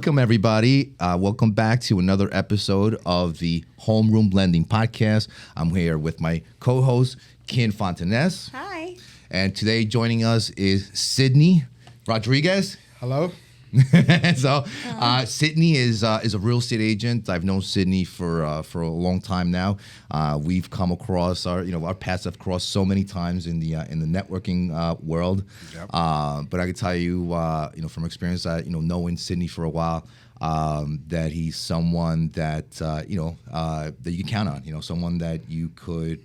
welcome everybody. Welcome back to another episode of the Homeroom Blending Podcast. I'm here with my co-host, Ken Fontanez. Hi. And today joining us is Sidney Rodriguez. Hello. So, Sidney is a real estate agent. I've known Sidney for a long time now. We've come across our paths have crossed so many times in the networking world. Yep. But I can tell you, from experience, knowing Sidney for a while, that he's someone that that you can count on. Someone that you could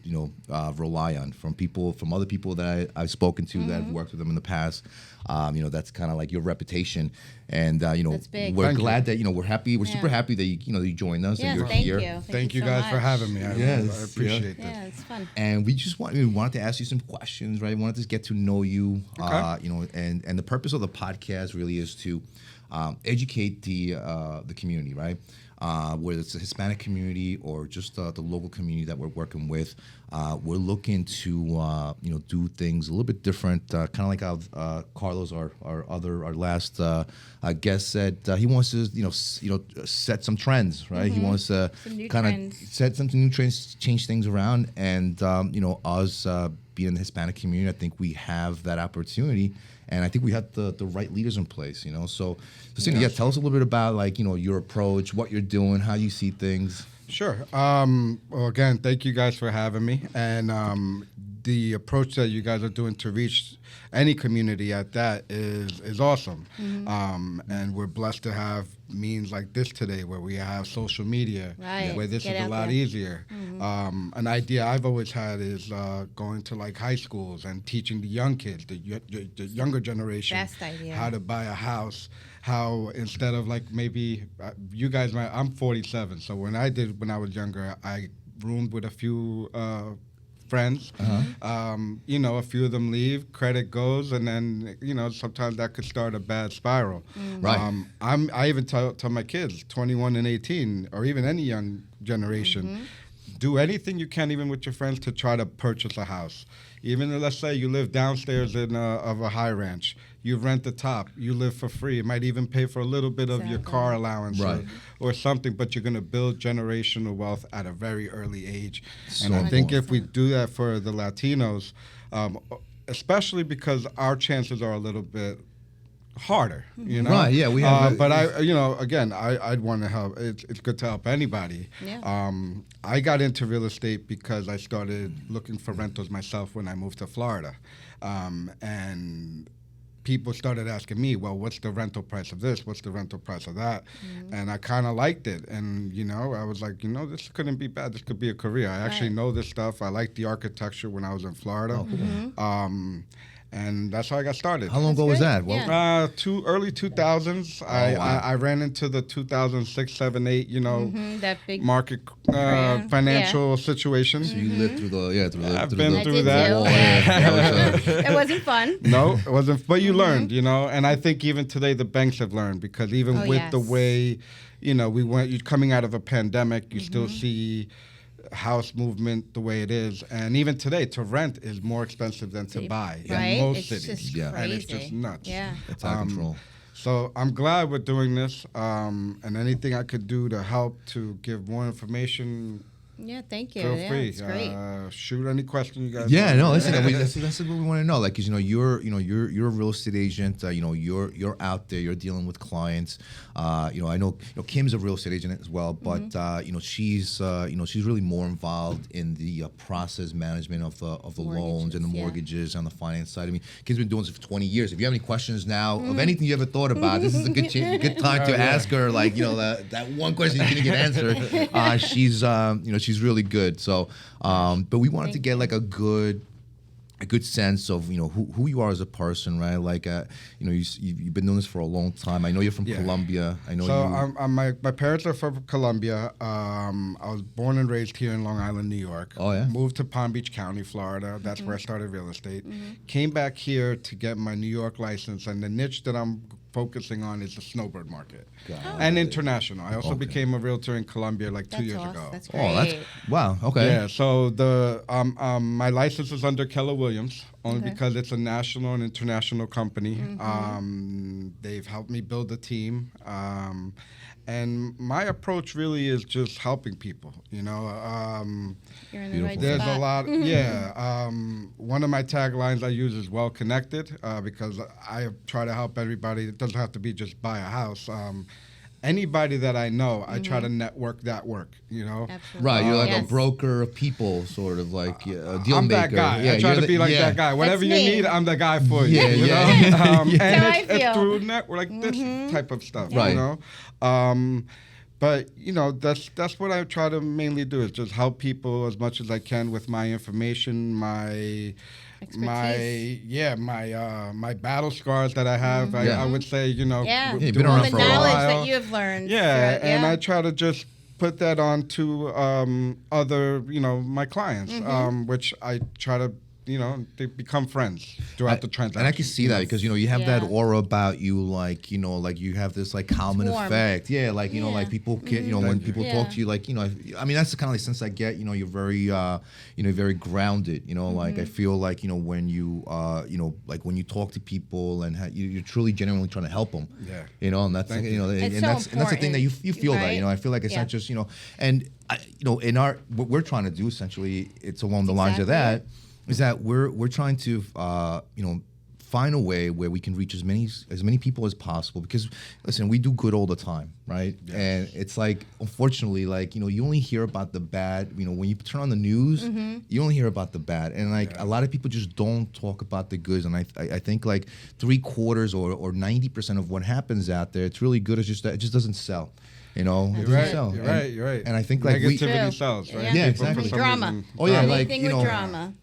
rely on from other people that I've spoken to that have worked with them in the past. That's kind of like your reputation, and That's big. we're Thank glad you. that we're happy. We're super happy that you joined us and you're thank here. you. Thank you so guys much. for having me. I appreciate that. Yeah, it's fun. And we wanted to ask you some questions, right? We wanted to get to know you, Okay. And the purpose of the podcast really is to educate the community, right? Whether it's the Hispanic community or just the local community that we're working with, we're looking to do things a little bit different, kind of like how Carlos, our last guest, said he wants to set some trends, right? He wants to kind of set some new trends, change things around, and us being in the Hispanic community, I think we have that opportunity. And I think we have the right leaders in place, So Sidney, tell us a little bit about your approach, what you're doing, how you see things. Sure. Well, again, thank you guys for having me. And the approach that you guys are doing to reach any community at that is awesome. And we're blessed to have means like this today where we have social media, where this is a lot easier. An idea I've always had is going to like high schools and teaching the young kids, the younger generation, Best idea. how to buy a house. How instead of like maybe you guys might, I'm 47, so when I was younger, I roomed with a few friends. A few of them leave, credit goes, and then sometimes that could start a bad spiral. Right. I even tell my kids, 21 and 18, or even any young generation, do anything you can, even with your friends, to try to purchase a house. Even let's say you live downstairs of a high ranch, you rent the top, you live for free. It might even pay for a little bit of your car allowance or something, but you're going to build generational wealth at a very early age. And I think if we do that for the Latinos, especially because our chances are a little bit harder, Right, yeah, we have. But I'd want to help. It's good to help anybody. Yeah. I got into real estate because I started looking for rentals myself when I moved to Florida, and people started asking me, well, what's the rental price of this? What's the rental price of that? And I kind of liked it. And, I was like, this couldn't be bad. This could be a career. I actually know this stuff. I liked the architecture when I was in Florida. And that's how I got started. How long ago was that? Yeah. Early 2000s. I ran into the 2006, 7, 8, that big market financial situation. So you lived through I've been through that. It wasn't fun. No, it wasn't. But you learned, and I think even today the banks have learned, because even with the way, you're coming out of a pandemic, you still see house movement the way it is, and even today to rent is more expensive than to buy in most cities. Just crazy. And it's just nuts. Yeah. It's out of control. So I'm glad we're doing this, and anything I could do to help to give more information. Yeah, thank you. Feel free. It's great. Shoot any question you guys. Yeah, no, listen, that's what we want to know. Like, cause you're a real estate agent. You're out there. You're dealing with clients. I know Kim's a real estate agent as well, but she's really more involved in the process management of the loans and the mortgages on the finance side. I mean, Kim's been doing this for 20 years. If you have any questions now of anything you ever thought about, this is a good time to ask her. Like, that one question you didn't get answered. She's really good. So, but we wanted to get like a good sense of who you are as a person, right? Like you've been doing this for a long time. I know you're from Colombia. I know. So my parents are from Colombia. I was born and raised here in Long Island, New York. Oh yeah. Moved to Palm Beach County, Florida. That's where I started real estate. Came back here to get my New York license, and the niche that I'm focusing on is the snowbird market Got and it. international. I also Okay. became a realtor in Colombia like 2 That's years awesome. ago. That's great. Oh, that's wow. Okay. Yeah, so the my license is under Keller Williams only Okay. because it's a national and international company. Mm-hmm. They've helped me build a team, and my approach really is just helping people. You know, You're in the right there's spot. a lot. Yeah, one of my taglines I use is well connected because I try to help everybody. It doesn't have to be just buy a house. Anybody that I know, I try to network that work. You know. Absolutely. Right, you're like Yes. a broker of people, sort of like a deal I'm maker. that guy. Yeah, I try you're to be like that guy. Whatever you me. need, I'm the guy for you. Yeah, you yeah. know? Yeah. And That's how I it's feel. through network like this type of stuff. Right. You know. But you know that's what I try to mainly do is just help people as much as I can with my information, my Expertise. my battle scars that I have. Yeah. I would say you know Yeah. you've doing been around it the for a knowledge while. that you've learned. yeah, through- and I try to just put that on to other, my clients, which I try to, they become friends throughout the transaction. And I can see that because you have that Yeah. aura about you, like like you have this like calming warm. effect. Yeah, like Yeah. like people can, when people talk to you, like I mean that's the kind of like sense I get. You're very very grounded. Like I feel like when you like when you talk to people and you're truly genuinely trying to help them. Yeah. And that's Thank and you. It's and so that's the thing that you important, feel that right? I feel like it's Yeah. not just and in our what we're trying to do essentially it's along the lines of Exactly that. Is that we're trying to find a way where we can reach as many people as possible because listen, we do good all the time, right? Yes. And it's like unfortunately like you only hear about the bad. When you turn on the news, you only hear about the bad, and like a lot of people just don't talk about the goods. And I think like 3/4 or 90% of what happens out there, it's really good. It's just that it just doesn't sell. It doesn't You're right. sell. You're And- right. You're right. And I think like negativity True. sells, right? Yeah, People, for exactly. some Drama. reason- Oh, yeah, like, Anything with drama.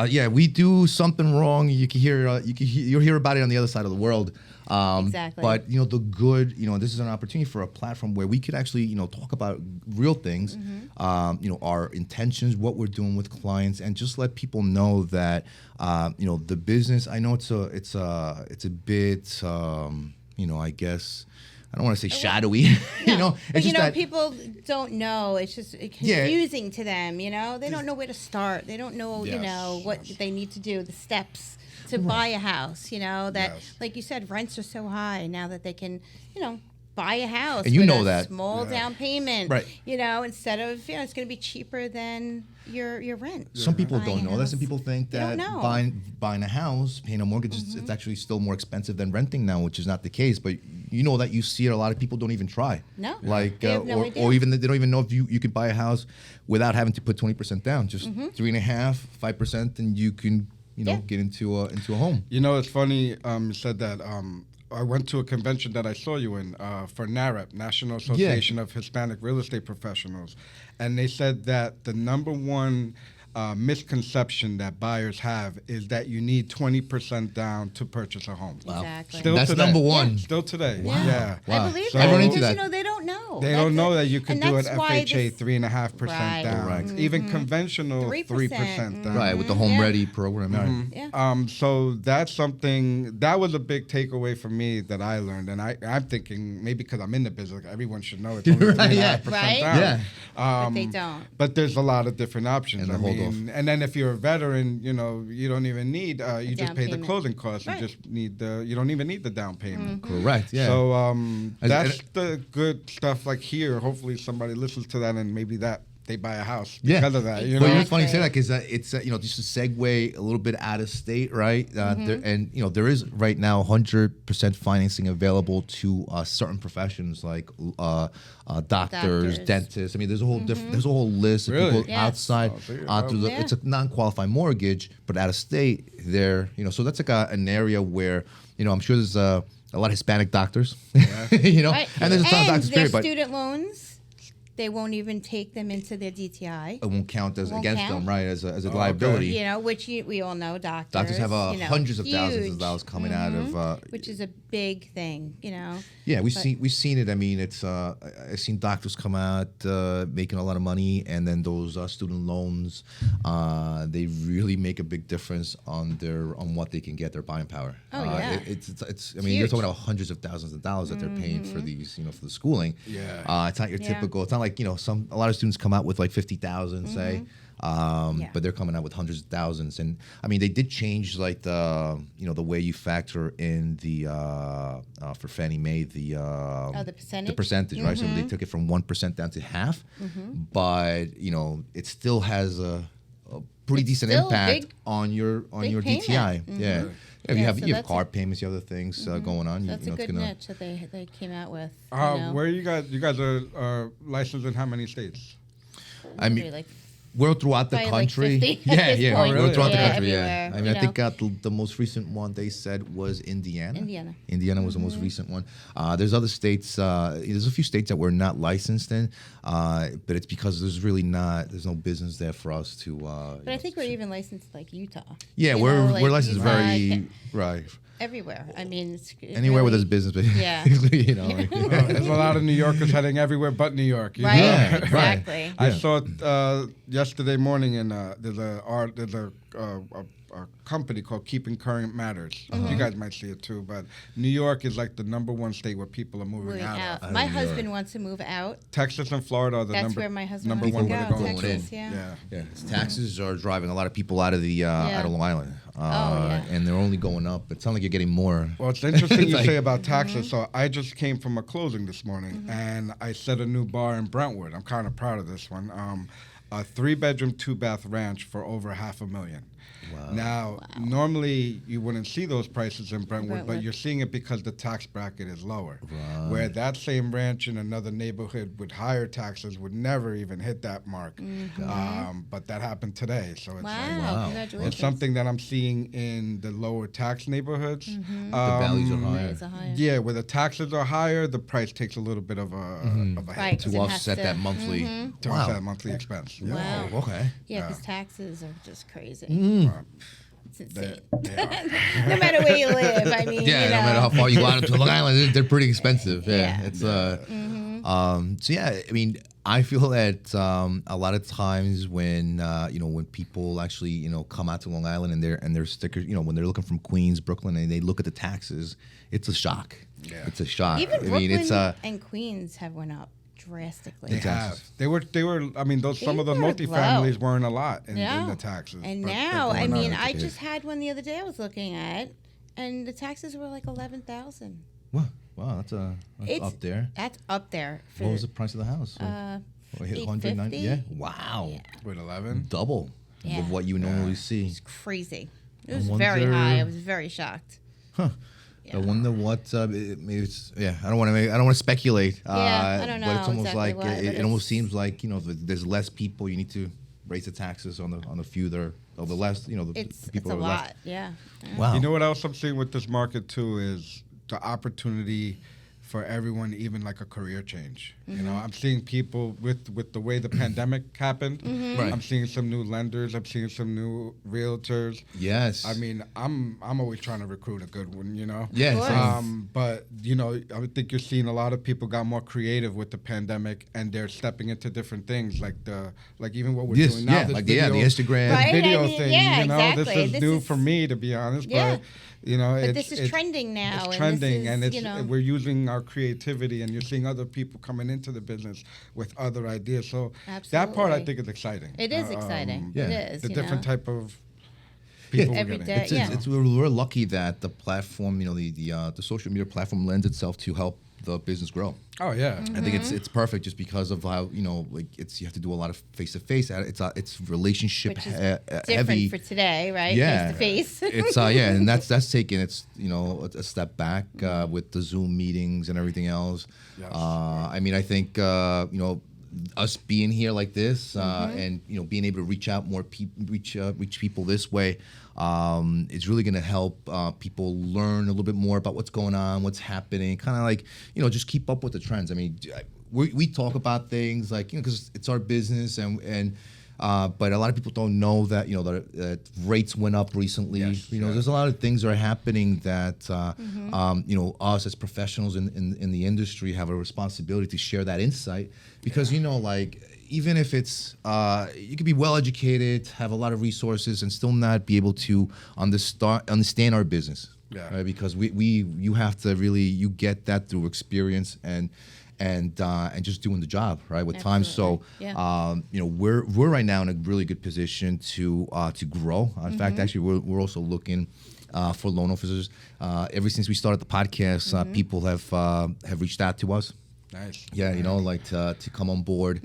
Yeah, we do something wrong. You can hear, you'll hear about it on the other side of the world. Exactly. But the good, this is an opportunity for a platform where we could actually, talk about real things, our intentions, what we're doing with clients, and just let people know that, the business. I know it's a bit, I guess. I don't want to say shadowy, But, It's just that people don't know. It's just confusing to them, They don't know where to start. They don't know, Yes. what they need to do, the steps to buy a house, that, Yes. like you said, rents are so high now that they can, buy a house And you with know a that. small down payment, Right. Instead of, it's going to be cheaper than your rent. some people Buying don't a know that. house. Some people think They don't that know. buying a house, paying a mortgage, it's actually still more expensive than renting now, which is not the case. But that you see it. A lot of people don't even try. No. Like They have no idea. or even they don't even know if you could buy a house without having to put 20% down. Just 3.5%, 5%, and you can get into a home. It's funny you said that. I went to a convention that I saw you in for NAREP, National Association of Hispanic Real Estate Professionals, and they said that the number one misconception that buyers have is that you need 20% down to purchase a home. Exactly. Still That's today. number one. Yeah. Still today. Wow. Yeah. Wow. I believe So- that I run into because that. they don't know. They That's don't know it. that you can And do an that's why FHA this- 3.5% Right. down, Correct. even conventional 3%. 3% down. Right, with the Home Yeah. Ready program. Right. Yeah. So that's something that was a big takeaway for me that I learned, and I'm thinking maybe because I'm in the business, everyone should know it's only Right, 3.5% Right. down. Yeah. But they don't. But there's a lot of different options. And I the hold mean, and then if you're a veteran, you don't even need you just down pay the payment. closing costs. Right. You just need you don't even need the down payment. Correct. Yeah. So As- that's the good stuff. Like here, hopefully somebody listens to that and maybe that they buy a house Yeah. because of that. You Well, know, it's funny you say that because it's just to segue a little bit out of state, right? There is right now 100% financing available to certain professions like doctors, dentists. I mean, there's a whole there's a whole list of Really? people Yes. outside Oh, so you're through the. Yeah. It's a non-qualified mortgage, but out of state, they're so that's like an area where I'm sure there's a lot of Hispanic doctors, Right. and there's a ton of doctors. their Period, but student loans. They won't even take them into their DTI. It won't count as Won't against count. them, right? As a liability. You know, which we all know, doctors. Doctors have hundreds of thousands of huge. dollars coming out of, which is a big thing, you know. Yeah, we've seen it. I mean, it's I've seen doctors come out making a lot of money, and then those student loans, they really make a big difference on what they can get, their buying power. Oh yeah. It's I mean, you're talking about hundreds of thousands of dollars that they're paying for these, you know, for the schooling. Yeah. It's not your typical. It's not like, you know, a lot of students come out with like 50,000, say. But they're coming out with hundreds of thousands, and I mean they did change like the way you factor in the for Fannie Mae the percentage, right? So they took it from 1% down to half, but you know it still has a pretty decent impact on your DTI. Yeah. If you have car payments, you have other things going on. That's a good niche that they came out with. Where you guys are licensed in how many states? I mean, we're throughout the country. Like yeah. Oh, really? We're throughout the Yeah, country. everywhere, I mean, I think the most recent one they said was Indiana. Indiana was the most recent one. There's other states. There's a few states that we're not licensed in, but it's because there's no business there for us to. But I think we're even licensed like Utah. Yeah, we're licensed very right. Everywhere. I mean, it's anywhere really, where there's business, but yeah. you know, There's a lot of New Yorkers heading everywhere but New York. You right? know? Yeah, Exactly. I saw it yesterday morning, and there's a company called Keeping Current Matters. You guys might see it too, but New York is like the #1 state where people are moving out of. My husband wants to move out. Texas and Florida are the That's where my husband #1 wants to where go. they're going. Texas, Yeah. Taxes are driving a lot of people out of out of Long Island, and they're only going up. It sounds like you're getting more. Well, it's interesting you say about taxes. So I just came from a closing this morning, and I set a new bar in Brentwood. I'm kind of proud of this one. A 3-bedroom, 2-bath ranch for over $500,000. Wow. Now, normally you wouldn't see those prices in Brentwood, but you're seeing it because the tax bracket is lower. Right. Where that same ranch in another neighborhood with higher taxes would never even hit that mark. But that happened today. So it's Wow. Congratulations. it's something that I'm seeing in the lower tax neighborhoods. The values are higher. Rates are higher. Yeah, where the taxes are higher, the price takes a little bit of a hit Right. To It has offset to- that monthly. to offset monthly expense. Yeah. Wow. Oh, okay. Yeah, because taxes are just crazy. It's insane. They are. No matter where you live, I mean, Yeah, you know. no matter how far you go out to Long Island, they're pretty expensive. Yeah, Yeah. it's so yeah. I mean, I feel that a lot of times when when people actually come out to Long Island and they're stickers, when they're looking from Queens, Brooklyn, and they look at the taxes, it's a shock. Yeah. It's a shock. Even Brooklyn it's and Queens have went up drastically. They have. They were. I mean, some of those were multifamilies low. weren't a lot in Yeah. the taxes. And but they're now, I going mean, up. I just had one the other day I was looking at, and the taxes were like 11,000. Wow, that's up there. That's up there. For, What was the price of the house? Hit 190? Yeah. Wow. Yeah. with 11. Double Yeah. of what you normally see. It's crazy. It I was very wonder- high. I was very shocked. Huh. Yeah. I wonder what maybe it's I don't want to speculate. I don't know But it's almost exactly like what, but it almost it's- seems like if there's less people, you need to raise the taxes on the few that are the less the It's people a who are lot. left. Yeah. Wow. You know what else I'm seeing with this market too is the opportunity for everyone, even like a career change. You know, I'm seeing people with the way the pandemic happened. Right. I'm seeing some new lenders. I'm seeing some new realtors. Yes. I mean, I'm always trying to recruit a good one. You know. Yeah. Of course. But I think you're seeing a lot of people got more creative with the pandemic, and they're stepping into different things, like even what we're Yes, doing now. yeah, this like video, the Instagram. Right. video I mean, thing. yeah, you know, exactly. this is new for me, to be honest. Yeah. But but this is trending now. It's trending, and, this is, it's we're using our creativity, and you're seeing other people coming into the business with other ideas. So that part I Absolutely. think is exciting. It is exciting. yeah. It is. The you different know? type of people we're Every getting. day. Yeah. We're lucky that the platform, the social media platform lends itself to help the business grow. Oh yeah. Mm-hmm. I think it's perfect just because of how like you have to do a lot of face to face. It's relationship Which is heavy. different for today, right? Yeah, Face to face. It's and that's taken a step back with the Zoom meetings and everything else. Yes. I mean, I think us being here like this, and being able to reach out more reach people this way, is really going to help people learn a little bit more about what's going on, what's happening, kind of like just keep up with the trends. I mean, we talk about things like because it's our business and. But a lot of people don't know that that rates went up recently. Yes, there's a lot of things that are happening that us as professionals in the industry have a responsibility to share that insight because like even if it's you could be well educated, have a lot of resources, and still not be able to understand our business. Yeah. Right? Because you have to really get that through experience and just doing the job right with time. So we're right now in a really good position to grow. In fact, actually, we're also looking for loan officers. Ever since we started the podcast, people have reached out to us. Nice. Yeah, like to come on board.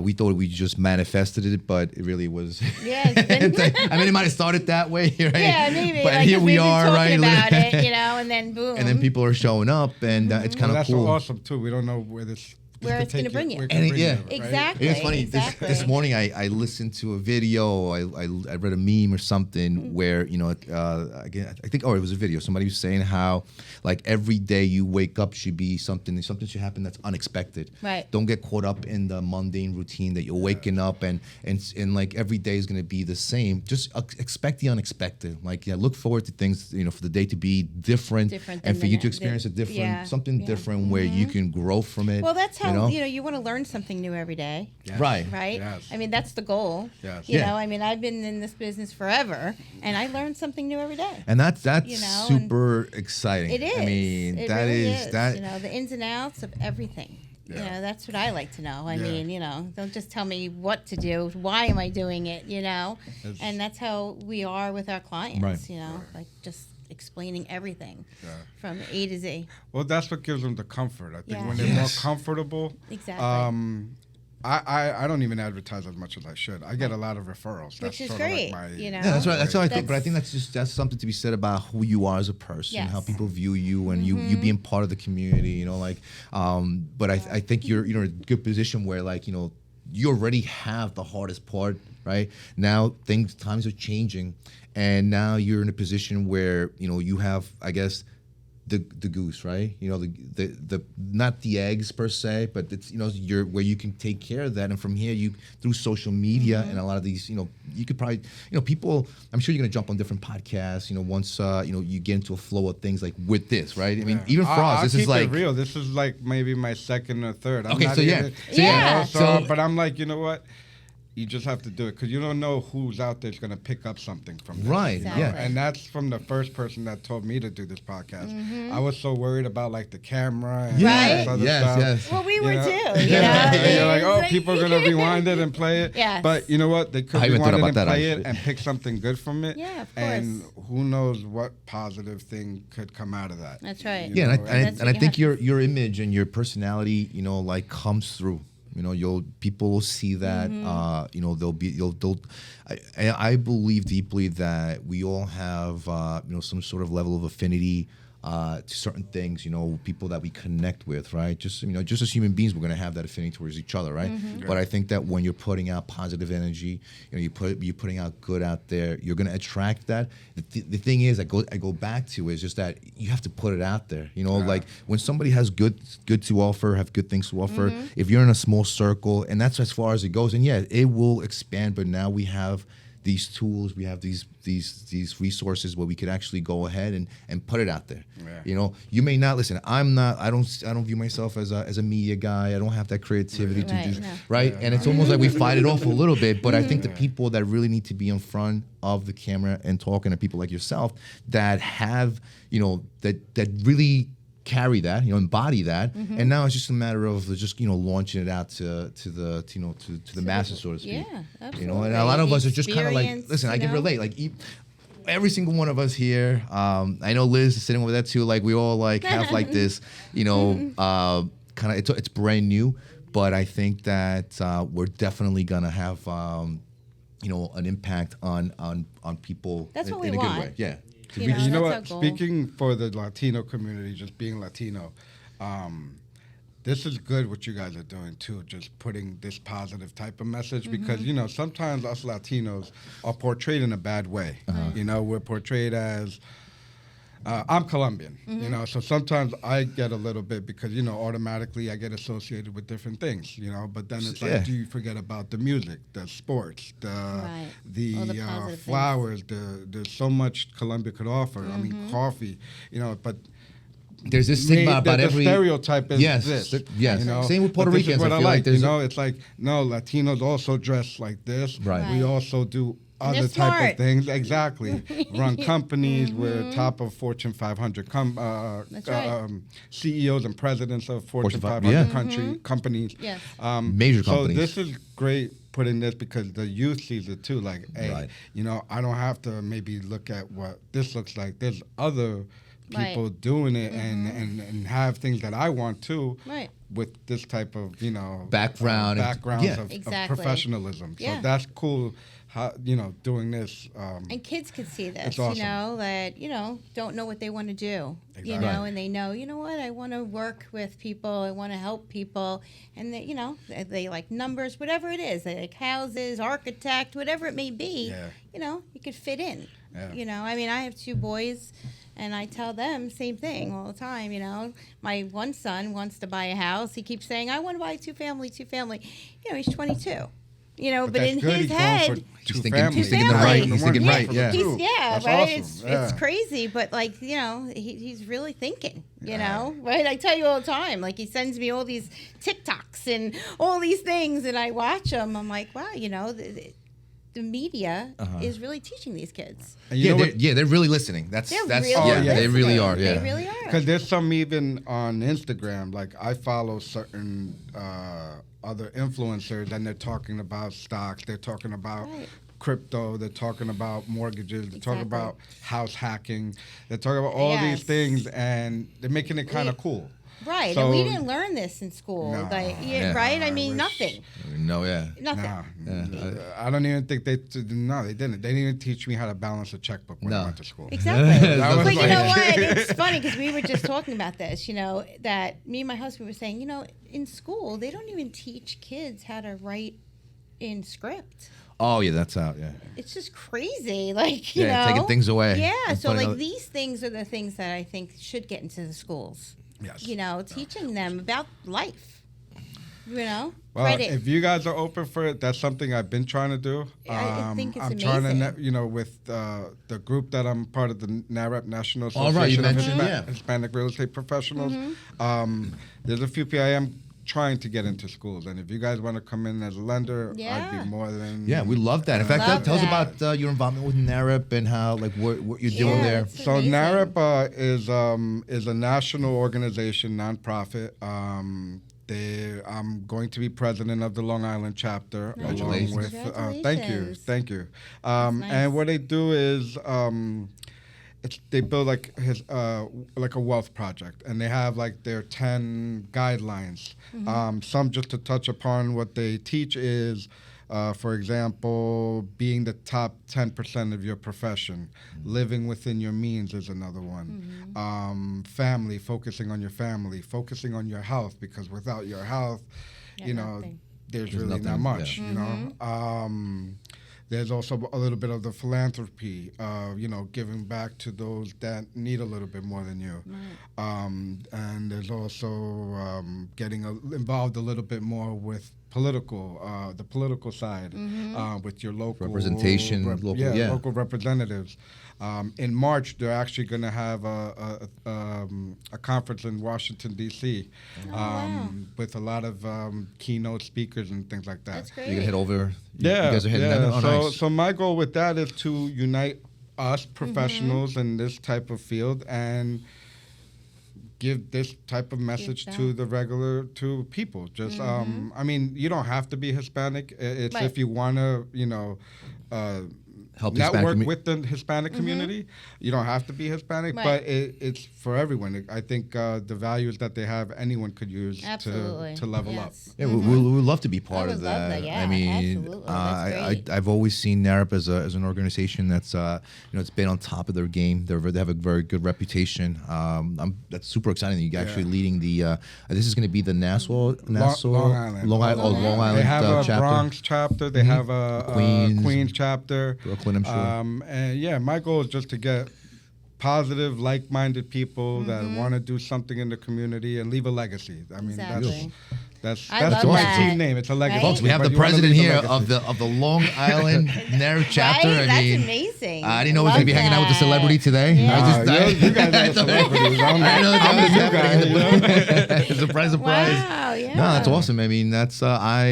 We thought we just manifested it, but it really was. Yeah, I mean, it might have started that way, right? Yeah, maybe. But like, here we are, talking right? about it, and then boom. And then people are showing up, and it's kind of that's cool. awesome too. We don't know where it's gonna bring you. Exactly. It's funny. Exactly. This morning, I listened to a video. I read a meme or something where again, I think it was a video. Somebody was saying how like every day you wake up should be something should happen that's unexpected. Right. Don't get caught up in the mundane routine that you're waking up and like every day is going to be the same. Just expect the unexpected. Like look forward to things for the day to be different and for you to experience a different something different where you can grow from it. Well, that's how you want to learn something new every day. Yes. Right. Yes. I mean, that's the goal. Yes. You know, I mean, I've been in this business forever, and I learn something new every day. And that's super exciting. It is. I mean, it that really is that. the ins and outs of everything. Yeah. That's what I like to know. I mean, don't just tell me what to do. Why am I doing it? And that's how we are with our clients. Right. Like just explaining everything from A to Z. Well, that's what gives them the comfort. I think when they're more comfortable. Exactly. I don't even advertise as much as I should. I get a lot of referrals. Which is sort great, of like my, Yeah, that's right. That's what I think. But I think that's something to be said about who you are as a person, how people view you, and you being part of the community. But I think you're in a good position where you already have the hardest part. Right now, times are changing, and now you're in a position where you have, I guess, the goose, right? The not the eggs per se, but it's you're where you can take care of that, and from here you through social media and a lot of these you could probably people. I'm sure you're gonna jump on different podcasts. Once you get into a flow of things like with this, right? I mean, even for us, this is like real. This is like maybe my second or third. I'm okay, not so even, but I'm like, you know what? You just have to do it because you don't know who's out there is going to pick up something from this. Right, exactly. And that's from the first person that told me to do this podcast. I was so worried about like the camera and other stuff. Yes. Well, we were too. And you're like, people are going to rewind it and play it. Yes. But you know what? They could rewind it and play it and pick something good from it. Yeah, of course. And who knows what positive thing could come out of that. That's right. Yeah, and I think your image and your personality, comes through. People will see that. I believe deeply that we all have some sort of level of affinity to certain things. People that we connect with, right? Just as human beings, we're going to have that affinity towards each other, right? But I think that when you're putting out positive energy, you're putting out good out there, you're going to attract that. The thing is, I go back to is just that you have to put it out there. Like when somebody has good to offer, have good things to offer. If you're in a small circle, and that's as far as it goes, and it will expand. But now we have these tools, we have these resources where we could actually go ahead and put it out there. You may not listen. I don't view myself as a media guy. I don't have that creativity to do right. And it's almost like we fight it off a little bit. But I think the people that really need to be in front of the camera and talking to people like yourself that have that really carry that, embody that, and now it's just a matter of just launching it out to the masses, so to speak. Yeah, absolutely. And a lot of us are just kind of like, listen, I can relate. Like every single one of us here. I know Liz is sitting over there too. Like we all have like this, kind of. It's brand new, but I think that we're definitely gonna have an impact on people. That's what in we a want. good way. Yeah. You know what? Speaking for the Latino community, just being Latino, this is good what you guys are doing too, just putting this positive type of message because, you know, sometimes us Latinos are portrayed in a bad way. You know, we're portrayed as, I'm Colombian, you know, so sometimes I get a little bit because, you know, automatically I get associated with different things, you know, but then it's like, do you forget about the music, the sports, the flowers, there's so much Colombia could offer. I mean, coffee, you know, but there's this stigma about the every stereotype is this. Yes. You know? Same with Puerto But this Ricans. is what I I feel like. there's You know, it's like no, Latinos also dress like this. Right. We also do other They're type smart. of things. Exactly. Run companies. We're top of Fortune 500 That's right. CEOs and presidents of Fortune Fortune 500 companies. Yes. So Major companies. this is great putting this because the youth sees it too. Like, hey, you know, I don't have to maybe look at what this looks like. There's other people doing it and have things that I want too with this type of, you know, backgrounds of professionalism. Yeah. So that's cool, how, you know, doing this. And kids can see this, it's awesome. you know, that, you know, don't know what they want to do, you know, and they know, you know what, I want to work with people, I want to help people, and they, you know, they like numbers, whatever it is, they like houses, architect, whatever it may be, you know, you could fit in, you know, I mean, I have 2 boys, and I tell them same thing all the time, you know. My one son wants to buy a house. He keeps saying, I want to buy 2 family. You know, he's 22. You know, but in his head, he's thinking right. He's thinking right. Yeah. That's right. awesome. It's crazy, but like, you know, he's really thinking. You know, right? I tell you all the time. Like, he sends me all these TikToks and all these things, and I watch them. I'm like, wow, you know, the media is really teaching these kids. They're really listening. That's really they really are. Yeah, they really are. Because there's some even on Instagram. Like I follow certain other influencers, and they're talking about stocks. They're talking about crypto. They're talking about mortgages. They're talking about house hacking. They're talking about all these things, and they're making it kind of cool. Right, so, and we didn't learn this in school, right? I mean, nothing. Nothing. I don't even think they didn't. They didn't even teach me how to balance a checkbook when I went to school. Exactly. But you know what? It's funny because we were just talking about this, you know, that me and my husband were saying, you know, in school, they don't even teach kids how to write in script. Oh, yeah, that's out, It's just crazy, like, you know. Taking things away. Yeah, so, like, these things are the things that I think should get into the schools. Yes. You know, teaching them about life. You know, well, if you guys are open for it, that's something I've been trying to do. I think it's amazing. I'm trying to, you know, with the group that I'm part of, the NAREP, National Association of Hispanic Real Estate Professionals. There's a few people I am trying to get into schools, and if you guys want to come in as a lender, I'd be more than we love that. In fact, tell us about your involvement with NAREP and how, like, what you're doing there. So NAREP is a national organization, nonprofit. I'm going to be president of the Long Island chapter. Congratulations. Along with, thank you. And what they do is they build like a wealth project, and they have like their 10 guidelines. Some just to touch upon what they teach is, for example, being the top 10% of your profession, living within your means is another one. Family, focusing on your family, focusing on your health, because without your health, you know, there's really not much. You know. There's also a little bit of the philanthropy, you know, giving back to those that need a little bit more than you. And there's also getting involved a little bit more with the political side, with your local representation, local representatives. In March, they're actually going to have a conference in Washington, D.C., with a lot of keynote speakers and things like that. That's great. You're going to head over? You Yeah. guys are heading down? Oh, nice. So my goal with that is to unite us professionals in this type of field and give this type of message to people. Just, I mean, you don't have to be Hispanic. It's if you want to, you know, Help the Hispanic network community. with the Hispanic community. You don't have to be Hispanic, Right. but it's for everyone. I think the values that they have, anyone could use Absolutely. to level up. Yes. Yeah, we would love to be part would of love that. that, yeah, I mean, absolutely. That's great. I've always seen NARAP as an organization that's it's been on top of their game. They have a very good reputation. That's super exciting that you're actually leading the. This is going to be the Nassau, Long Island. Long Island They have a chapter. Bronx chapter. They have a Queens chapter. Brooklyn, I'm sure. And yeah, my goal is just to get positive, like-minded people that want to do something in the community and leave a legacy. I mean, Exactly. that's I love my that. team name. It's a legacy. Right? Folks, we have But the you wanna president leave a here legacy. of the Long Island NARAP chapter. Right? I That's mean, amazing. I didn't know we was going to be hanging out with the celebrity today. Yeah. You guys are the celebrities. I'm the new guy. You know? Surprise. Wow, yeah. No, that's awesome. I mean, that's I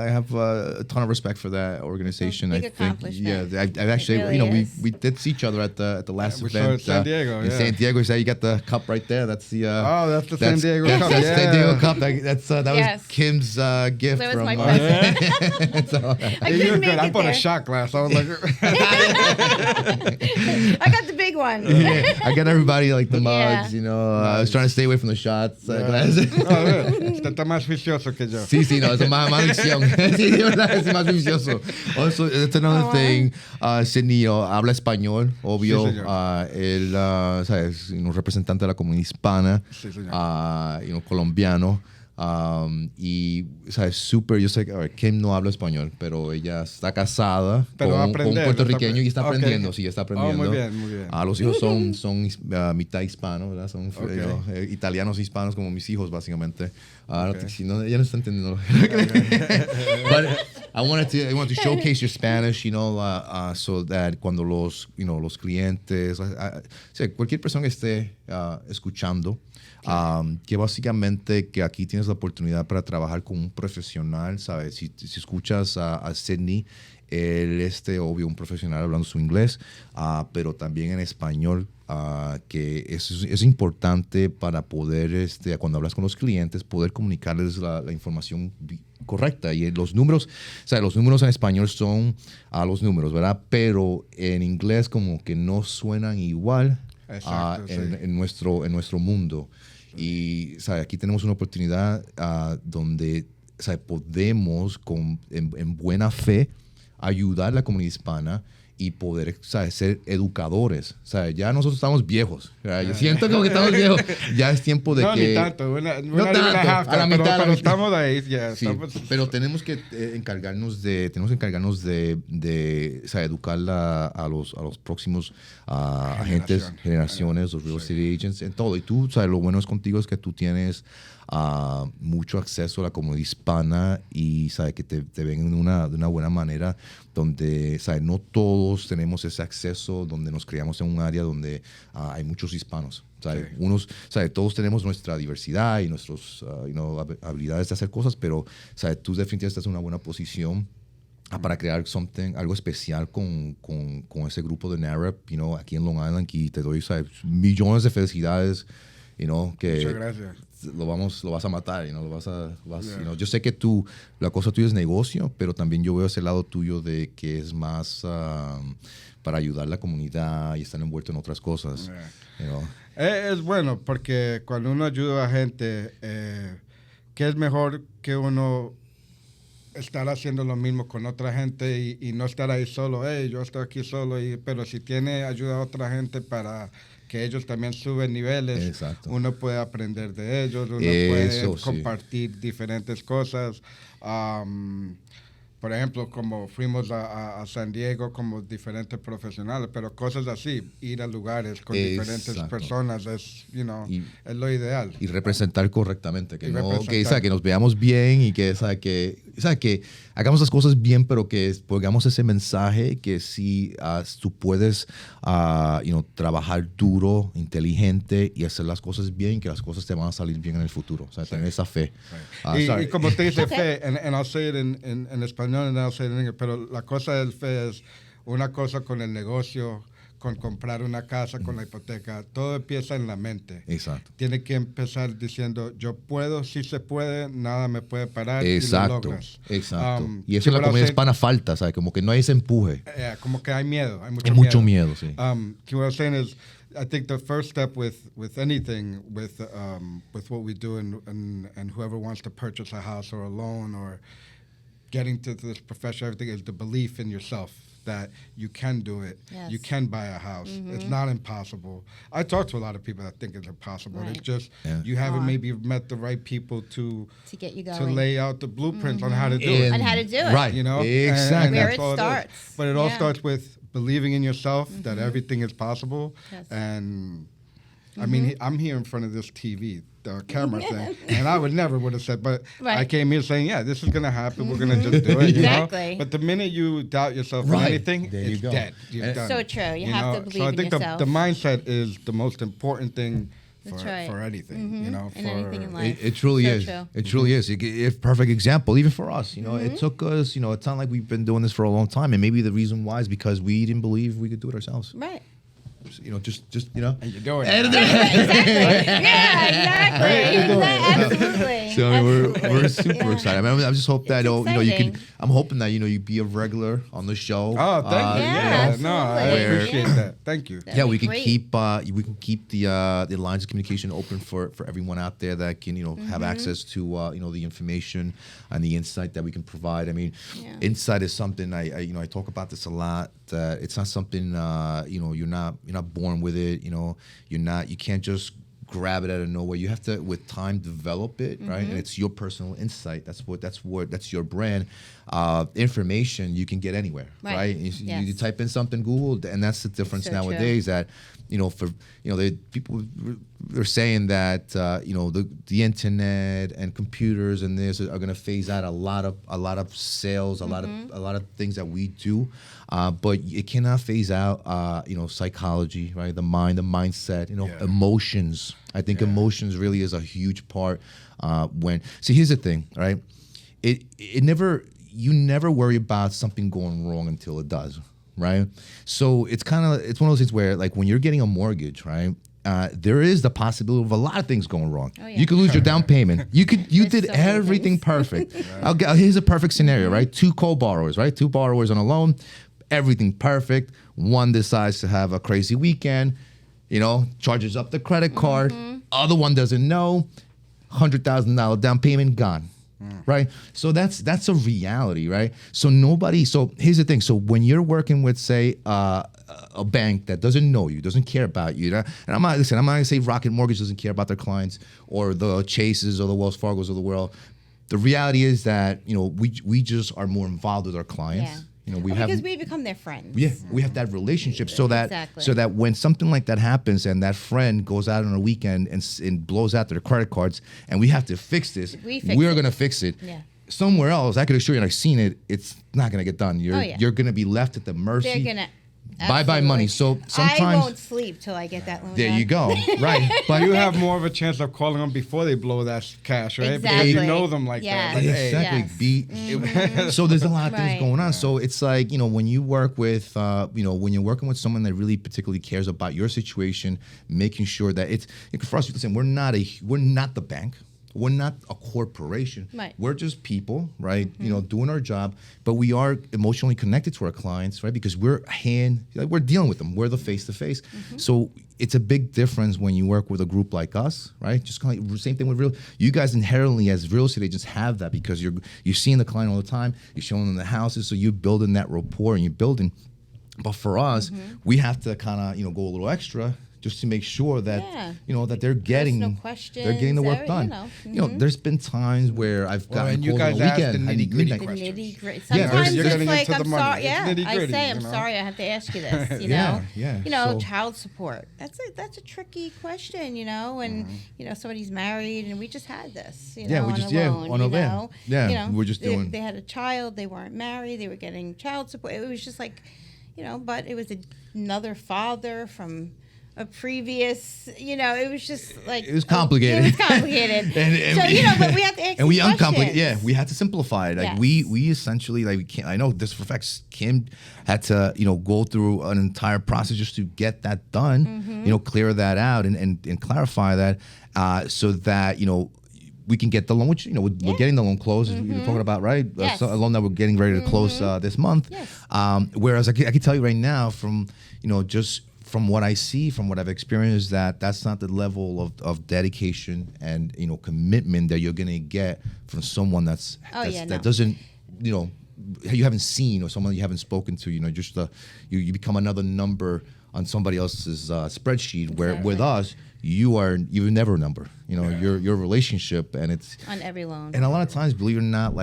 have a ton of respect for that organization. Big I think, accomplishment. yeah, I've actually, really is. we did see each other at the last We saw event it in San Diego, in yeah. San Diego. So you got the cup right there. That's the That's the San Diego Cup. That's Yeah. San Diego Cup. That Yes. was Kim's gift That was from. my So, I Yeah, couldn't you're make good. I it bought there. a shot glass. I was like, I got the big one. yeah, I got everybody like the mugs. Yeah. I was trying to stay away from the shots. Glasses. Usted está más vicioso que yo. Sí, no, es más adicción. Sí, de verdad, es más vicioso. Also, it's another thing. Sidney habla español, obvio. Sí, señor. Él, ¿sabes? Un representante de la comunidad hispana, Sí, señor. colombiano. Y, ¿sabes? Súper, yo sé que a ver, Kim no habla español, pero ella está casada Pero va a con un aprender, puertorriqueño y está ok. aprendiendo, sí, está aprendiendo. muy bien, muy bien. Los hijos son mitad hispanos, ¿verdad? Son italianos hispanos como mis hijos, básicamente. Si no, ella no está entendiendo. But I wanted to showcase your Spanish, so that cuando los clientes, cualquier persona que esté escuchando, que básicamente que aquí tienes la oportunidad para trabajar con un profesional, ¿sabes? Si escuchas a Sidney, él obvio, un profesional hablando su inglés, pero también en español, que es importante para poder, cuando hablas con los clientes, poder comunicarles la información correcta. Y los números, los números en español son los números, ¿verdad? Pero en inglés como que no suenan igual. Exacto, sí. en nuestro mundo. Y aquí tenemos una oportunidad donde podemos en buena fe ayudar a la comunidad hispana y poder ser educadores. Ya nosotros estamos viejos. Yo siento como que estamos viejos. Ya es tiempo de no, que... ni tanto. No tanto, a la mitad. Pero estamos ahí. Ya, Sí, pero tenemos que encargarnos de educar a los próximos agentes, generaciones, los real estate agents, en todo. Y tú, lo bueno es contigo es que tú tienes mucho acceso a la comunidad hispana y que te ven de una buena manera, donde no todos tenemos ese acceso, donde nos criamos en un área donde hay muchos hispanos. Todos tenemos nuestra diversidad y nuestras habilidades de hacer cosas, pero tú definitivamente estás en una buena posición para crear algo especial con ese grupo de NARAP, aquí en Long Island, y te doy millones de felicidades, que muchas gracias. lo vas a matar, yo sé que la cosa tuya es negocio, pero también yo veo ese lado tuyo de que es más para ayudar a la comunidad y estar envuelto en otras cosas. Es bueno porque cuando uno ayuda a gente, ¿qué es mejor que uno estar haciendo lo mismo con otra gente y no estar ahí solo? Yo estoy aquí solo, pero si tiene ayuda a otra gente para que ellos también suben niveles, exacto, uno puede aprender de ellos, uno Eso, puede compartir diferentes cosas. Por ejemplo, como fuimos a San Diego como diferentes profesionales, pero cosas así, ir a lugares con diferentes personas es lo ideal. Y representar correctamente, que representar. nos veamos bien y que hagamos las cosas bien, pero que pongamos ese mensaje que si tú puedes trabajar duro, inteligente y hacer las cosas bien, que las cosas te van a salir bien en el futuro. Tener esa fe. Y como te dice fe, and I'll say it en español and I'll say it in English, pero la cosa del fe es una cosa con el negocio, con comprar una casa, con la hipoteca. Todo empieza en la mente. Exacto. Tiene que empezar diciendo, yo puedo, sí se puede, nada me puede parar Exacto. y lo logras. Exacto. Y eso see en la what I'm comunidad saying? hispana falta, ¿sabes? Como que no hay ese empuje. Como que hay miedo, hay Hay mucho miedo, sí. See what I'm saying is, I think the first step with anything, with what we do, and whoever wants to purchase a house or a loan or getting to this profession, everything is the belief in yourself that you can do it. Yes. You can buy a house. It's not impossible. I talk to a lot of people that think it's impossible. Right. It's just Yeah. you haven't Hard. maybe met the right people to get you going. to lay out the blueprints on how to do it. On how to do it. Right. You know, Exactly. Where that's it all starts. is. But it all Yeah. starts with believing in yourself that everything is possible. Yes. And I mean, I'm here in front of this TV, the camera thing, and I would have said, but Right. I came here saying, yeah, this is gonna happen. We're gonna just do it. You Exactly. know? But the minute you doubt yourself in Right. anything, There you it's go. dead. You're And- done. So true. You have to believe so I in think yourself. the mindset is the most important thing That's right. for anything. You know, In for anything in life. It truly So is. true. It truly is. It perfect example, even for us. You know, it took us. You know, it's not like we've been doing this for a long time, and maybe the reason why is because we didn't believe we could do it ourselves. Right. You know, just you know. and you're doing And it. Yeah, exactly. Absolutely. So I mean, we're super Yeah. excited. I mean, I just hope that It's you know you can. exciting. I'm hoping that you be a regular on the show. Oh, thank you. Yeah, No, I absolutely. appreciate Yeah. that. Thank you. That'd Yeah, be we can great. keep the lines of communication open for everyone out there that can have access to the information and the insight that we can provide. I mean, Yeah. insight is something I talk about this a lot. It's not something you're not born with it. You can't just grab it out of nowhere. You have to, with time, develop it, right? And it's your personal insight. That's your brand. Information you can get anywhere, Right. right? You type in something Google, and that's the difference So true. nowadays. That people they're saying that the internet and computers and this are going to phase out a lot of sales, a lot of things that we do, but it cannot phase out psychology, right? The mind, the mindset, Yeah. emotions. I think emotions really is a huge part. Here's the thing, right? You never worry about something going wrong until it does, right? So it's one of those things where, like, when you're getting a mortgage, right? There is the possibility of a lot of things going wrong. Oh, yeah. You could lose your down payment. You There's did so many everything things. perfect. Here's a perfect scenario, right? Two co-borrowers, right? Two borrowers on a loan, everything perfect. One decides to have a crazy weekend, charges up the credit card. Other one doesn't know, $100,000 down payment gone. Right, so that's a reality, right? So here's the thing. So when you're working with, say, a bank that doesn't know you, doesn't care about you, and I'm not gonna say Rocket Mortgage doesn't care about their clients, or the Chases or the Wells Fargos of the world. The reality is that we just are more involved with our clients. Yeah. Because we become their friends. Yeah, we have that relationship, so that Exactly. when something like that happens and that friend goes out on a weekend and blows out their credit cards, and we have to fix this, we're gonna fix it. Yeah. Somewhere else, I could assure you, and I've seen it. It's not gonna get done. Oh, yeah. You're gonna be left at the mercy. They're gonna Bye money. So sometimes I won't sleep till I get that loan. there done. you go. Right, But you have more of a chance of calling them before they blow that cash, right? Because you Exactly. know them like Yeah. that. Like, hey, exactly. Yes. So there's a lot of things Right. going on. So it's like, when you work with, when you're working with someone that really particularly cares about your situation, making sure that for us, listen, we're not the bank. We're not a corporation. Right. We're just people, right? Doing our job, but we are emotionally connected to our clients, right? Because we're dealing with them. We're the face to face. So it's a big difference when you work with a group like us, right? Just kind of same thing with you guys inherently as real estate agents have that, because you're seeing the client all the time. You're showing them the houses, so you're building that rapport and you're building. But for us, we have to kind of go a little extra, just to make sure that that they're getting the work done. There's been times where I've gotten and you calls on guys the ask the weekend. nitty-gritty The questions. nitty-gritty. Yeah, Sometimes you're it's getting like, into I'm the money. sorry. It's Yeah, I nitty-gritty, say, I'm you know? sorry, I have to ask you this. Yeah. So- Child support. That's a tricky question. And somebody's married, and we just had this. Yeah, we on just- a yeah, loan, on a van. Yeah, we're just doing- They had a child. They weren't married. They were getting child support. It was just like, but it was another father from a previous, it was just like It was complicated. It was complicated. And So but we have to ask and we these uncomplicated. questions. Yeah, we had to simplify it. Like Yes. we essentially we can't. I know this for facts. Kim had to go through an entire process just to get that done. Mm-hmm. Clear that out and clarify that so that we can get the loan, which we're getting the loan closed. You're talking about, right? Yes. A loan that we're getting ready to close this month. Yes. Whereas I can tell you right now, from just from what I see, from what I've experienced, that's not the level of dedication and commitment that you're gonna get from someone that doesn't you haven't seen, or someone you haven't spoken to. Just you become another number on somebody else's spreadsheet. Where with us, you're never a number. Your relationship, and it's on every loan. And a lot of times, believe it or not,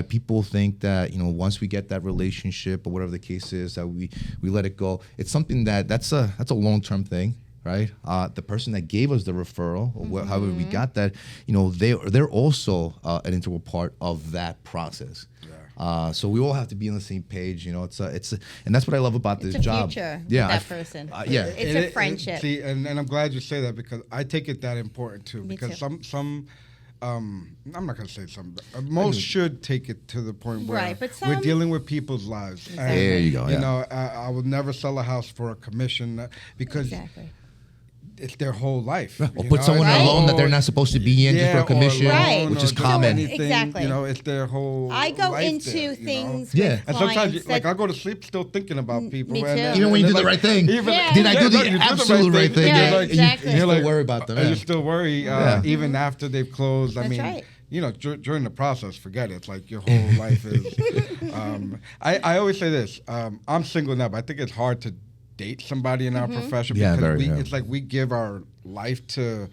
people think that once we get that relationship or whatever the case is, that we let it go. It's something that's a long-term thing, right? The person that gave us the referral, or however we got that, they're also an integral part of that process. So we all have to be on the same page. It's and that's what I love about this job. Future Yeah, with that person. It's a friendship. See, and I'm glad you say that, because I take it that important too. Me because too. some I'm not gonna say some. Most should take it to the point where Right, but we're some- dealing with people's lives. Exactly. And, There you go, yeah. I would never sell a house for a commission because Exactly. it's their whole life. Or put someone in a loan that they're not supposed to be in just for a commission, Right. which is or common. anything, Exactly. It's their whole. I go life into there, things Yeah. with And clients sometimes, that I go to sleep still thinking about people. me and too. then- Even when you and do the then, right thing. even- Yeah. Did I do Yeah, the you do the absolute right thing? Yeah, Yeah, exactly. You You're still like- worry about them. And Yeah. you still worry even after they've closed. I That's mean, right. during the process, forget it. It's like your whole life is. I always say this. I'm single now, but I think it's hard to date somebody in our profession Yeah, because very, yeah. it's like we give our life to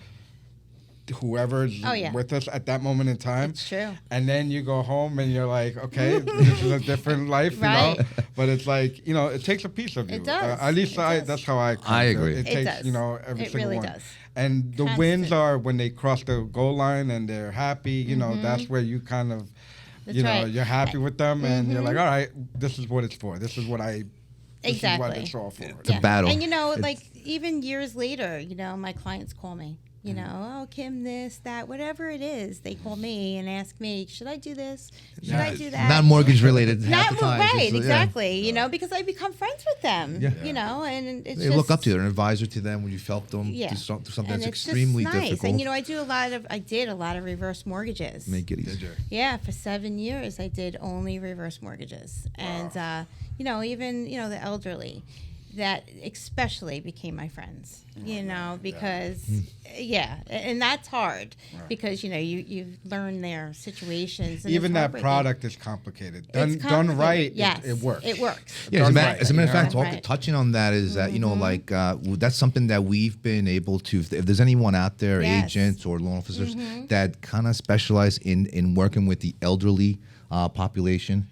whoever's Oh, yeah. with us at that moment in time. It's true. And then you go home and you're like, okay, this is a different life, Right. But it's like, it takes a piece of you. It does. At least It does. that's how I. I agree. It It takes, does. every It single really one. does. And the wins Constant. are when they cross the goal line and they're happy. That's where you kind of, That's right. you're happy with them and you're like, all right, this is what it's for. This is what This Exactly. is what it's all for. It's a battle. And even years later, my clients call me. Oh, Kim, this, that, whatever it is, they call me and ask me, should I do this? Should I do that? Not mortgage related. half Not the time. right, It's, yeah. exactly. Because I become friends with them. Yeah. And it's They just, look up to you. They're an advisor to them when you help them Yeah. do something and that's it's extremely just nice. difficult. And I did a lot of reverse mortgages. Make it easy. Yeah, for 7 years I did only reverse mortgages, and even the elderly, that especially became my friends. Because and that's hard because you learn their situations. And Even it's that heartbreaking. product is complicated. It's Done right, Yes, it works. It works. Yeah, as a Done matter, right. as a matter of fact, Right. touching on that is that that's something that we've been able to. If there's anyone out there, Yes. agents or loan officers that kind of specialize in working with the elderly population,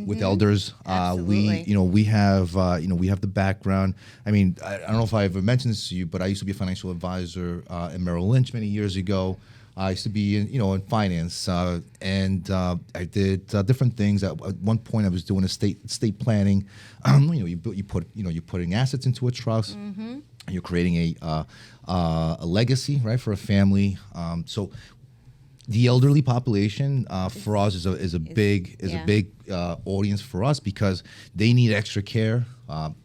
with elders, Absolutely. we have the background. I mean, I don't know if I ever mentioned this to you, but I used to be a financial advisor in Merrill Lynch many years ago. I used to be in finance, and I did different things. At one point, I was doing estate planning. You're putting assets into a trust. And you're creating a legacy, right, for a family. So the elderly population for us is a big audience for us because they need extra care.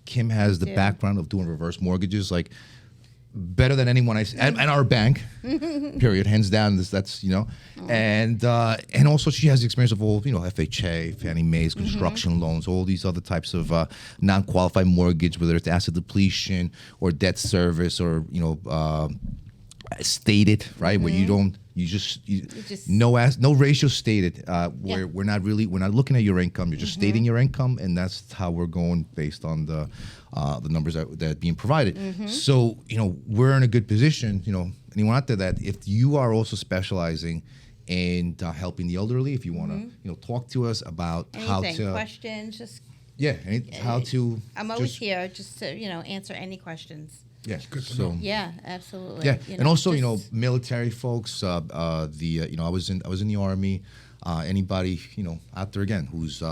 Kim has the too. background of doing reverse mortgages, better than anyone and our bank, period, hands down. That's and also she has the experience of all FHA, Fannie Mae's, construction loans, all these other types of non-qualified mortgage, whether it's asset depletion or debt service or stated, right, where you just no ratio stated, where we're not looking at your income. You're just stating your income, and that's how we're going based on the numbers that are being provided. So we're in a good position. Anyone out there that if you are also specializing in helping the elderly, if you want to talk to us about how to questions, just how to. I'm always here just to answer any questions. Yeah, so Yeah, absolutely. yeah, and also just- military folks. I was in the Army. Anybody out there again who's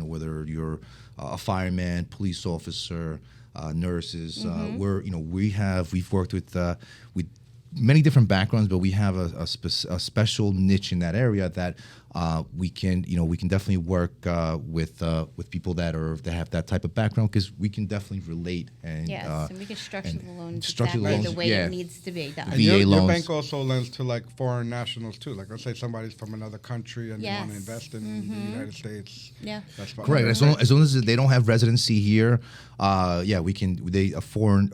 whether you're a fireman, police officer, nurses. We've worked with many different backgrounds, but we have a special niche in that area that we can definitely work with people that have that type of background, because we can definitely relate and and we can structure the loans structure exactly the the loans, way yeah. it needs to be done. VA your loans. bank also lends to like foreign nationals too. Like let's say somebody's from another country and they want to Yes. invest in the United States. Yeah. That's fine. Correct. As long as they don't have residency here, we can. A foreign,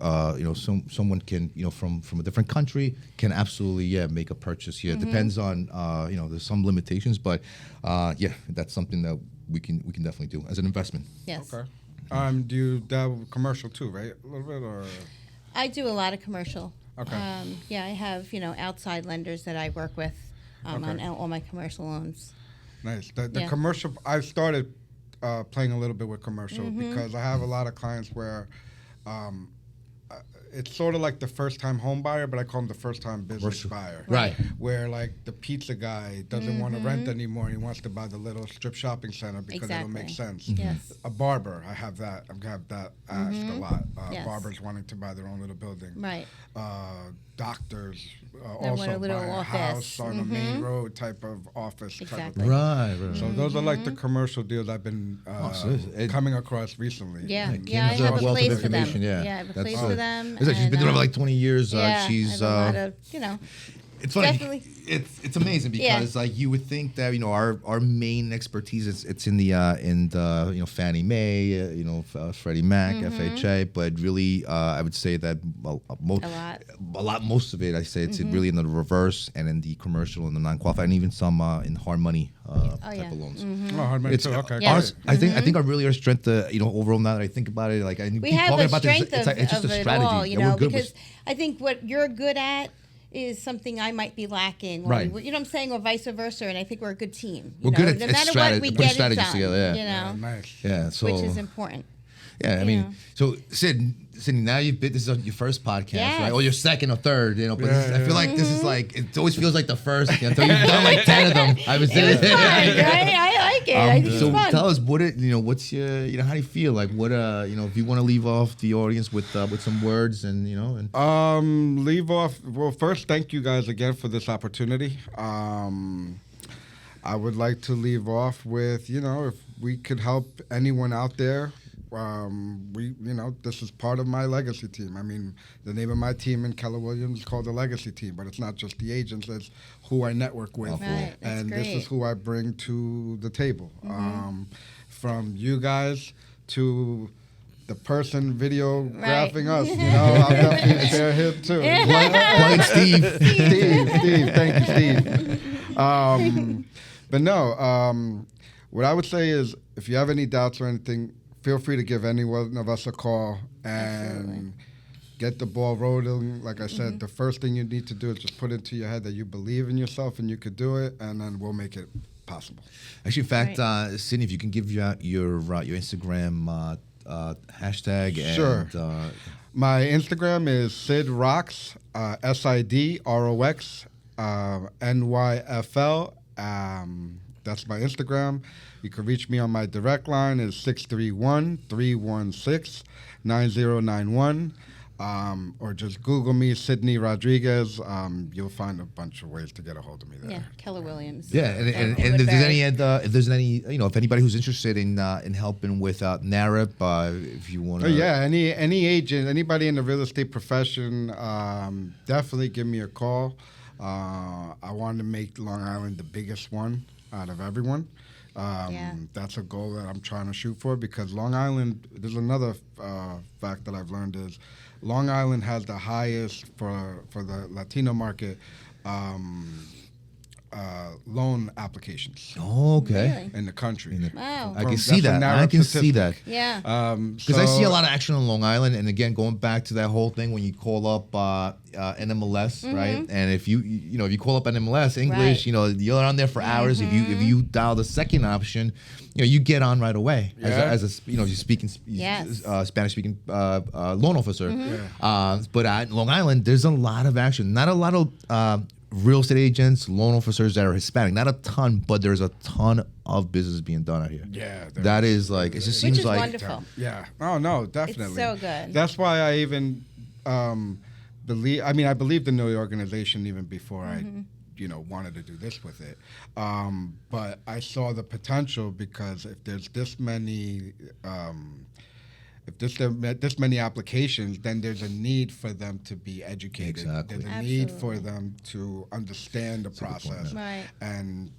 someone can, from a different country can absolutely, make a purchase here. It depends on, there's some limitations, but that's something that we can definitely do as an investment. Yes. Okay. Do you dabble commercial too, right? A little bit, or? I do a lot of commercial. Okay. I have, outside lenders that I work with on all my commercial loans. Nice. The Yeah. commercial, I've started playing a little bit with commercial because I have a lot of clients where it's sort of like the first-time home buyer, but I call them the first-time business buyer. Right. Where, like, the pizza guy doesn't want to rent anymore. He wants to buy the little strip shopping center because it'll make sense. Yes. A barber, I have that asked a lot. Yes. Barbers wanting to buy their own little building. Right. Doctors They want also a little buy a office. house on a main road type of office. Type of Exactly. thing. Right. So those are like the commercial deals I've been coming across recently. Yeah. And I have a wealth of place for them. information, yeah. I have a That's place for them. She's been doing it for like 20 years. Yeah, She's I have a lot of, it's funny. definitely. It's amazing because like you would think that our main expertise it's in the Fannie Mae, Freddie Mac, FHA, but really I would say that most of it I say it's really in the reverse and in the commercial and the non-qualified and even some in hard money type of loans. Oh, hard money too. Okay. Yes. I think our strength, overall now that I think about it, like I We keep have talking a about this, strength it's just of a it strategy. all, that we're good because with. I think what you're good at is something I might be lacking. Or Right. you know what I'm saying? Or vice versa. And I think we're a good team. We're good at no matter what, we putting get it strategies done. together, Yeah, nice. Yeah, so Which is important. yeah, I mean, so Sidney, now this is your first podcast, Yes. right? Or your second or third, but Yeah, I feel like this is like it always feels like the first. Until you've done like 10 of them. I was It was fun, right? I like it. I think so it's fun. tell us what's your how do you feel like if you want to leave off the audience with some words and Leave off. Well, first, thank you guys again for this opportunity. I would like to leave off with, if we could help anyone out there, this is part of my legacy team. I mean, the name of my team in Keller Williams is called the Legacy Team, but it's not just the agents, it's who I network with. Right, that's and great. this is who I bring to the table. From you guys to the person videographing us, I'll definitely share him too. plug Steve. Steve, thank you, Steve. But no, what I would say is if you have any doubts or anything, feel free to give any one of us a call and get the ball rolling. Like I said, the first thing you need to do is just put into your head that you believe in yourself and you could do it, and then we'll make it possible. Actually, in fact, Sidney, if you can give your Instagram hashtag and Sure. My Instagram is SidRox, SIDROX, NYFL. That's my Instagram. You can reach me on my direct line is 631-316-9091. Or just Google me, Sidney Rodriguez. You'll find a bunch of ways to get a hold of me there. Yeah, Keller Williams. Yeah, and if there's any, if anybody who's interested in helping with NARIP, if you want to. Any agent, anybody in the real estate profession, definitely give me a call. I want to make Long Island the biggest one out of everyone. That's a goal that I'm trying to shoot for because Long Island, there's another fact that I've learned is Long Island has the highest for the Latino market loan applications Oh, okay. Really? in the country. Wow. I can That's see a that. narrow I can see that. statistic. Yeah. Because I see a lot of action on Long Island, and again, going back to that whole thing when you call up NMLS, right? And if if you call up NMLS English, Right. you're on there for hours. If you dial the second option, you get on right away as a you're speaking Yes. Spanish speaking loan officer. But at Long Island, there's a lot of action. Not a lot of real estate agents, loan officers that are Hispanic. Not a ton, but there's a ton of business being done out here. Yeah, That is like, it just Which seems is like wonderful. Yeah. Oh no, definitely. It's so good. That's why I even believe. I mean, I believed in the organization even before I, wanted to do this with it. But I saw the potential because if there's this many. If this many applications, then there's a need for them to be educated. Exactly. There's a need for them to understand the process, Right. and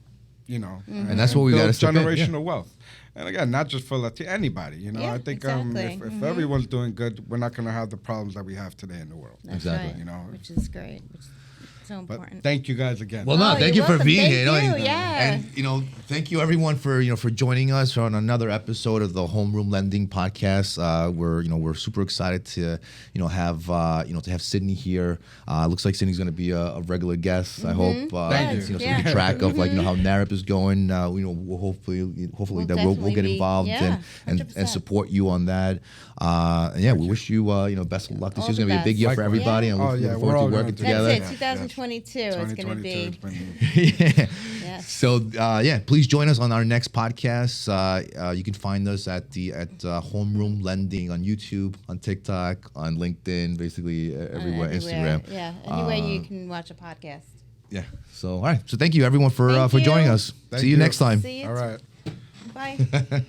And that's what we build gotta step in, yeah. generational wealth. And again, not just for anybody. Yeah, I think exactly. if everyone's doing good, we're not going to have the problems that we have today in the world. That's Exactly. right. Which is great. Which is so But important. thank you guys again. Well, no, Oh, thank you're you for welcome. being Thank here. you, yeah. And thank you everyone for for joining us on another episode of the Homeroom Lending Podcast. We're super excited to to have Sidney here. Looks like Sidney's going to be a regular guest. I hope. Thank you. So we keep track of how NARIP is going. We'll hopefully We'll that we'll get definitely involved be- and 100%. support you on that. We wish you best of luck. This All year's the going to be a big best. year for Likewise. everybody, and Oh, look yeah, forward we're to all working gonna do together. That's Yeah, it. 2022 is going to 2022 be. has been- Yes. So please join us on our next podcast. You can find us at Homeroom Lending on YouTube, on TikTok, on LinkedIn, basically everywhere, Instagram. Yeah. Anywhere you can watch a podcast. Yeah. So all right. So thank you everyone for Thank joining you. us. Thank See you you. next time. See you. All right. Bye.